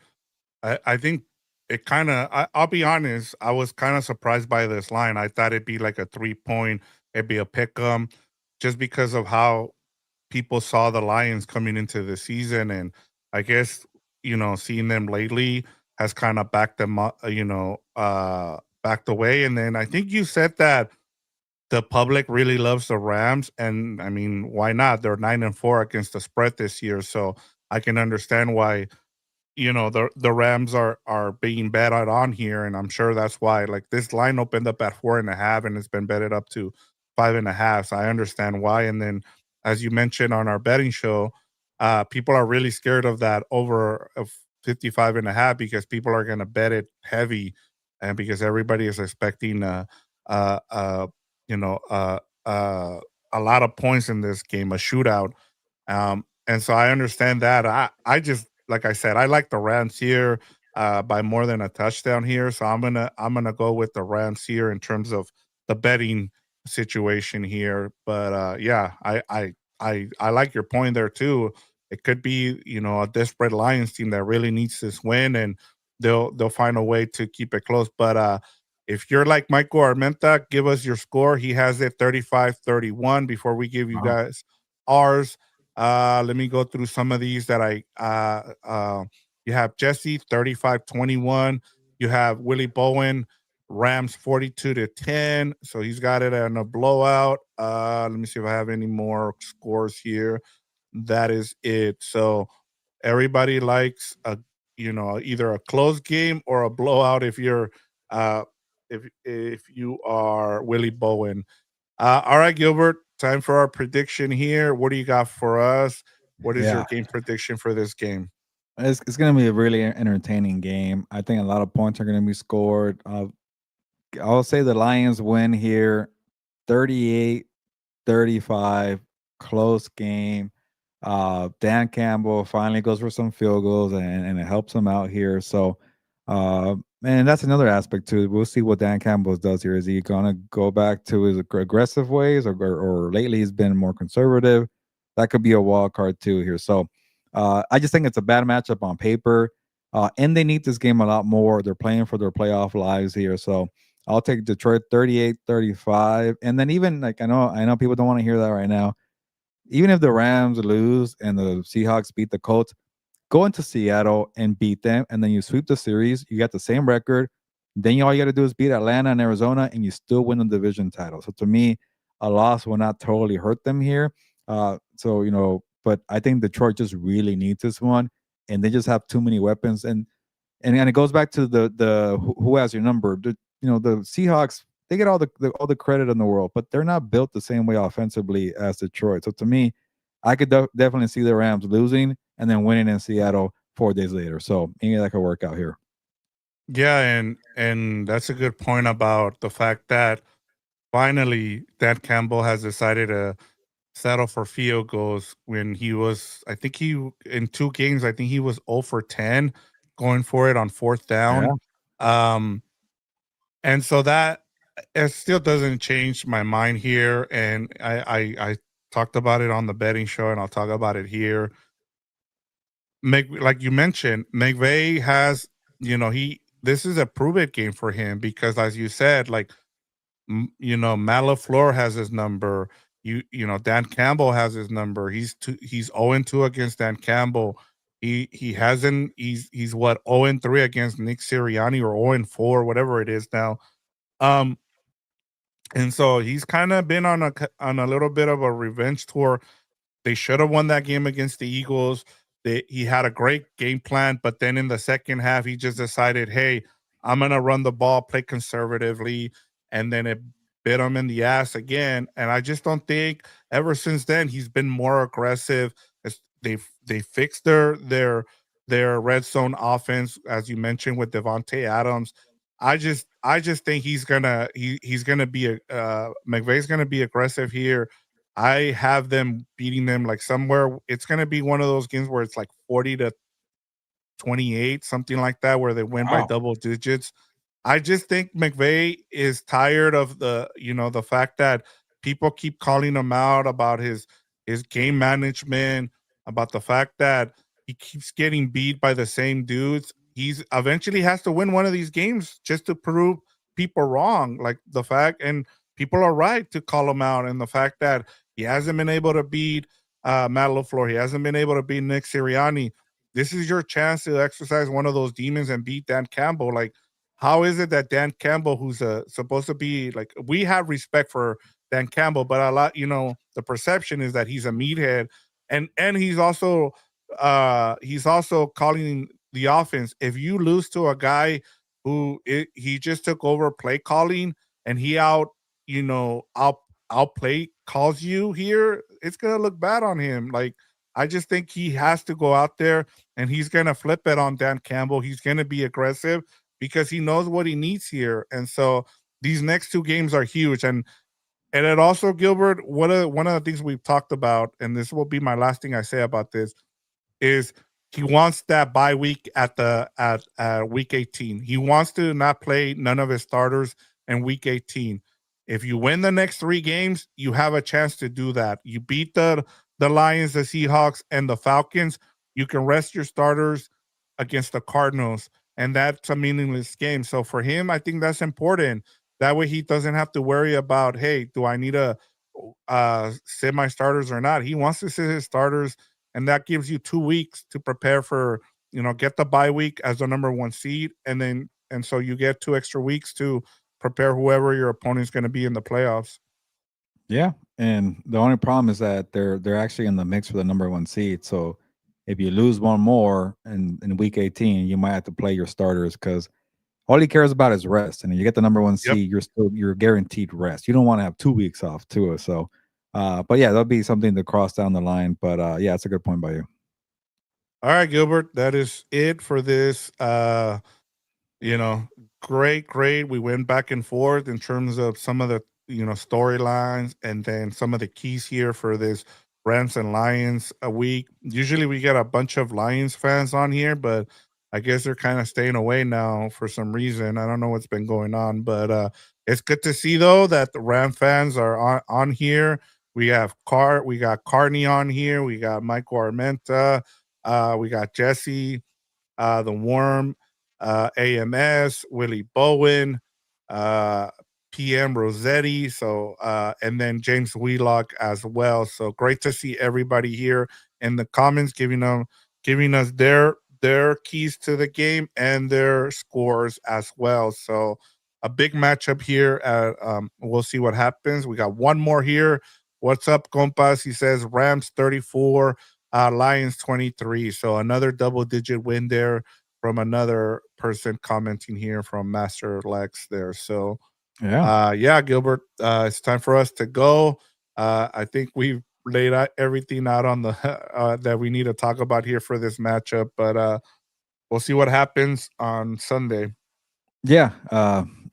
I think it kind of, I'll be honest, I was kind of surprised by this line. I thought it'd be like a 3 point, it'd be a pick 'em just because of how people saw the Lions coming into the season. And I guess, seeing them lately has kind of backed them up, backed away. And then I think you said that the public really loves the Rams. And I mean, why not? They're 9-4 against the spread this year. So I can understand why the Rams are being betted on here, and I'm sure that's why. Like this line opened up at 4.5, and it's been betted up to 5.5. So I understand why. And then, as you mentioned on our betting show, people are really scared of that over of 55.5 because people are going to bet it heavy, and because everybody is expecting uh, uh, you know, uh, uh, a lot of points in this game, a shootout. And so I understand that. I just like I said, I like the Rams here by more than a touchdown here. So I'm gonna go with the Rams here in terms of the betting situation here. But yeah, I like your point there too. It could be a desperate Lions team that really needs this win, and they'll find a way to keep it close. But if you're like Michael Armenta, give us your score. He has it 35-31 before we give you Wow. guys ours. Let me go through some of these that you have Jesse 35-21. You have Willie Bowen, Rams 42-10. So he's got it in a blowout. Let me see if I have any more scores here. That is it. So everybody likes either a close game or a blowout uh if you are Willie Bowen. All right, Gilbert, time for our prediction here. What do you got for us? What is your Yeah, game prediction for this game? it's going to be a really entertaining game. I think a lot of points are going to be scored. I'll say the Lions win here 38-35, close game. Dan Campbell finally goes for some field goals, and it helps him out here. So, and that's another aspect too. We'll see what Dan Campbell does here. Is he gonna go back to his aggressive ways, or lately he's been more conservative? That could be a wild card too here. So, I just think it's a bad matchup on paper, and they need this game a lot more. They're playing for their playoff lives here. So, I'll take Detroit 38-35. And then even like I know people don't want to hear that right now. Even if the Rams lose and the Seahawks beat the Colts, go into Seattle and beat them, and then you sweep the series. You got the same record. Then all you got to do is beat Atlanta and Arizona, and you still win the division title. So to me, a loss will not totally hurt them here. But I think Detroit just really needs this one, and they just have too many weapons. And and it goes back to the who has your number. The Seahawks, they get all the credit in the world, but they're not built the same way offensively as Detroit. So to me, I could definitely see the Rams losing and then winning in Seattle 4 days later. So maybe that could work out here. Yeah, and that's a good point about the fact that finally Dan Campbell has decided to settle for field goals when he was, I think he in 2 games, I think he was 0 for 10 going for it on fourth down. Yeah. Um, and so that it still doesn't change my mind here. And I talked about it on the betting show, and I'll talk about it here. Like you mentioned, McVay has, he this is a prove it game for him because, as you said, like Matt LaFleur has his number. Dan Campbell has his number. He's 0-2 against Dan Campbell. He hasn't he's what 0-3 against Nick Sirianni, or 0-4, whatever it is now. Um, and so he's kind of been on a little bit of a revenge tour. They should have won that game against the Eagles. He had a great game plan, but then in the second half, he just decided, hey, I'm going to run the ball, play conservatively, and then it bit him in the ass again. And I just don't think ever since then he's been more aggressive. They fixed their red zone offense, as you mentioned, with Devontae Adams. I just think he's gonna be McVay's gonna be aggressive here. I have them beating them like somewhere. It's going to be one of those games where it's like 40-28, something like that, where they win by Wow. double digits. I just think McVay is tired of the fact that people keep calling him out about his game management, about the fact that he keeps getting beat by the same dudes. He's eventually has to win one of these games just to prove people wrong. Like the fact, and people are right to call him out, and the fact that he hasn't been able to beat Matt LaFleur, he hasn't been able to beat Nick Sirianni. This is your chance to exercise one of those demons and beat Dan Campbell. Like, how is it that Dan Campbell, who's supposed to be like, we have respect for Dan Campbell, but a lot, the perception is that he's a meathead, and he's also calling the offense. If you lose to a guy he just took over play calling, and he outplay calls you here, it's gonna look bad on him. Like, I just think he has to go out there and he's gonna flip it on Dan Campbell. He's gonna be aggressive because he knows what he needs here. And so these next 2 games are huge. And it also, Gilbert, one of the things we've talked about, and this will be my last thing I say about this, is he wants that bye week at week 18. He wants to not play none of his starters in week 18. If you win the next 3 games, you have a chance to do that. You beat the Lions, the Seahawks, and the Falcons. You can rest your starters against the Cardinals, and that's a meaningless game. So for him, I think that's important. That way, he doesn't have to worry about, hey, do I need to sit my starters or not? He wants to sit his starters, and that gives you 2 weeks to prepare for, get the bye week as the number 1 seed, and so you get 2 extra weeks to prepare whoever your opponent's going to be in the playoffs. Yeah, and the only problem is that they're actually in the mix for the number 1 seed. So if you lose one more in week 18, you might have to play your starters because all he cares about is rest. And if you get the number 1 Yep. seed, you're guaranteed rest. You don't want to have 2 weeks off too. So, but yeah, that'll be something to cross down the line. But yeah, it's a good point by you. All right, Gilbert, that is it for this. You know, great. We went back and forth in terms of some of the, storylines, and then some of the keys here for this Rams and Lions a week. Usually we get a bunch of Lions fans on here, but I guess they're kind of staying away now for some reason. I don't know what's been going on, but it's good to see though that the Ram fans are on here. We got Carney on here, we got Michael Armenta, we got Jesse, the Worm, AMS, Willie Bowen, uh, PM Rossetti. So, and then James Wheelock as well. So great to see everybody here in the comments giving us their keys to the game and their scores as well. So a big matchup here. We'll see what happens. We got one more here. What's up, compas? He says Rams 34, Lions 23. So another double digit win there from another person commenting here from Master Lex there. So Yeah. Gilbert, it's time for us to go. I think we've laid out everything out on the that we need to talk about here for this matchup, but we'll see what happens on Sunday. Yeah,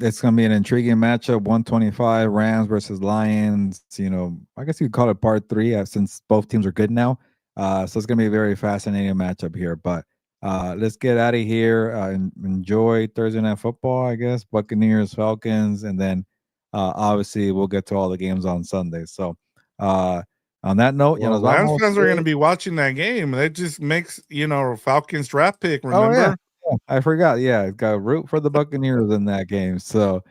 it's gonna be an intriguing matchup. 125 Rams versus Lions. I guess you could call it part three, since both teams are good now. So it's gonna be a very fascinating matchup here. But let's get out of here. Enjoy Thursday night football. I guess Buccaneers, Falcons, and then obviously we'll get to all the games on Sunday. So on that note, Well, nos Rams vamos. fans are going to be watching that game. That just makes Falcons draft pick. Oh yeah. Remember? Yeah, I forgot. Yeah, got root for the Buccaneers in that game. So,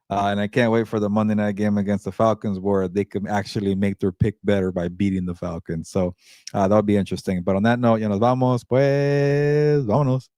and I can't wait for the Monday night game against the Falcons where they can actually make their pick better by beating the Falcons. So that'll be interesting. But on that note, nos vamos, pues, vámonos.